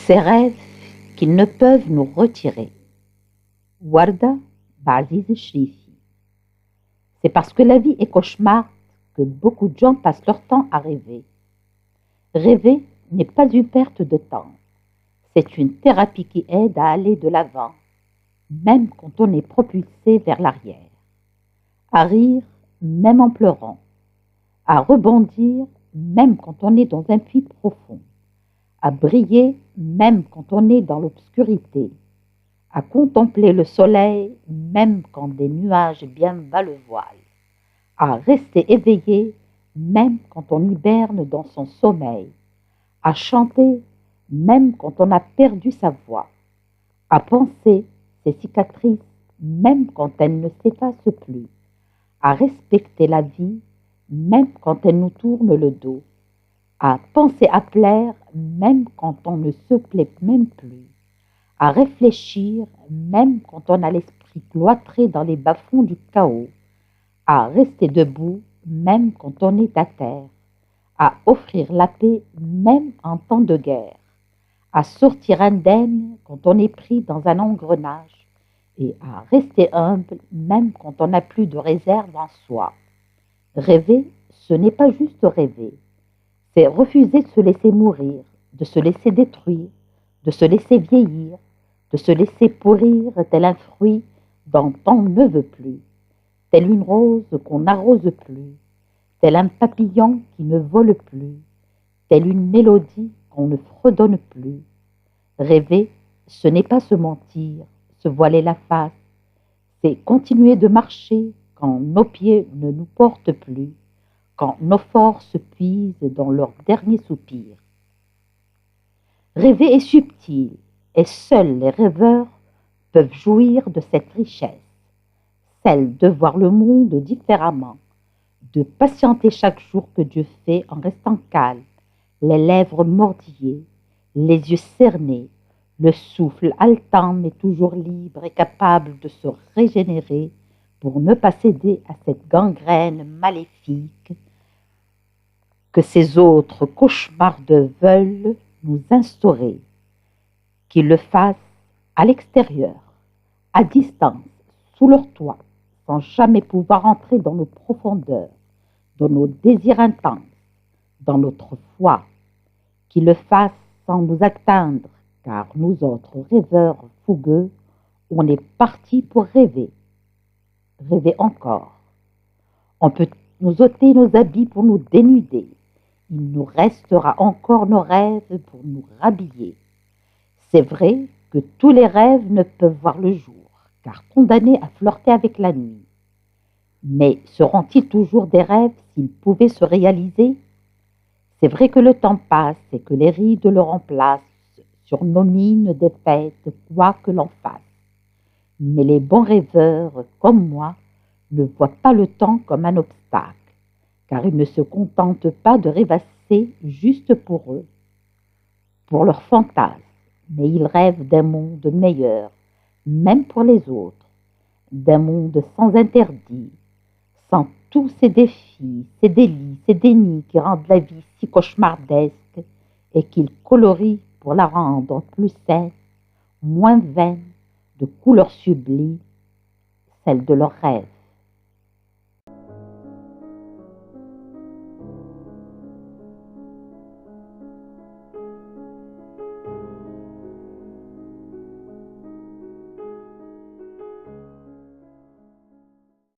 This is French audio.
ces rêves qu'ils ne peuvent nous retirer. Warda Ba'aziz Shrifi. C'est parce que la vie est cauchemar que beaucoup de gens passent leur temps à rêver. Rêver n'est pas une perte de temps. C'est une thérapie qui aide à aller de l'avant, même quand on est propulsé vers l'arrière. À rire, même en pleurant. À rebondir, même quand on est dans un puits profond. À briller, même quand on est dans l'obscurité. À contempler le soleil, même quand des nuages bien bas le voilent. À rester éveillé, même quand on hiberne dans son sommeil. À chanter, même quand on a perdu sa voix. À penser ses cicatrices, même quand elles ne s'effacent plus. À respecter la vie, même quand elle nous tourne le dos. À penser à plaire, même quand on ne se plaît même plus. À réfléchir, même quand on a l'esprit cloîtré dans les bas-fonds du chaos. À rester debout, même quand on est à terre. À offrir la paix, même en temps de guerre. À sortir indemne quand on est pris dans un engrenage. Et à rester humble, même quand on n'a plus de réserve en soi. Rêver, ce n'est pas juste rêver. C'est refuser de se laisser mourir, de se laisser détruire, de se laisser vieillir, de se laisser pourrir tel un fruit dont on ne veut plus, telle une rose qu'on n'arrose plus, tel un papillon qui ne vole plus, telle une mélodie qu'on ne fredonne plus. Rêver, ce n'est pas se mentir, se voiler la face, c'est continuer de marcher quand nos pieds ne nous portent plus, quand nos forces puisent dans leur dernier soupir. Rêver est subtil, et seuls les rêveurs peuvent jouir de cette richesse, celle de voir le monde différemment, de patienter chaque jour que Dieu fait en restant calme, les lèvres mordillées, les yeux cernés, le souffle haletant mais toujours libre et capable de se régénérer pour ne pas céder à cette gangrène maléfique que ces autres cauchemardes veulent nous instaurer, qu'ils le fassent à l'extérieur, à distance, sous leur toit, sans jamais pouvoir entrer dans nos profondeurs, dans nos désirs intenses, dans notre foi, qu'ils le fassent sans nous atteindre, car nous autres rêveurs fougueux, on est partis pour rêver, rêver encore. On peut nous ôter nos habits pour nous dénuder. Il nous restera encore nos rêves pour nous rhabiller. C'est vrai que tous les rêves ne peuvent voir le jour, car condamnés à flirter avec la nuit. Mais seront-ils toujours des rêves s'ils pouvaient se réaliser? C'est vrai que le temps passe et que les rides le remplacent sur nos mines défaites, quoi que l'on fasse. Mais les bons rêveurs, comme moi, ne voient pas le temps comme un obstacle, car ils ne se contentent pas de rêvasser juste pour eux, pour leurs fantasmes, mais ils rêvent d'un monde meilleur, même pour les autres, d'un monde sans interdit, sans tous ces défis, ces délits, ces dénis qui rendent la vie si cauchemardesque et qu'ils colorient pour la rendre plus saine, moins vaine, de couleurs sublimes, celle de leurs rêves.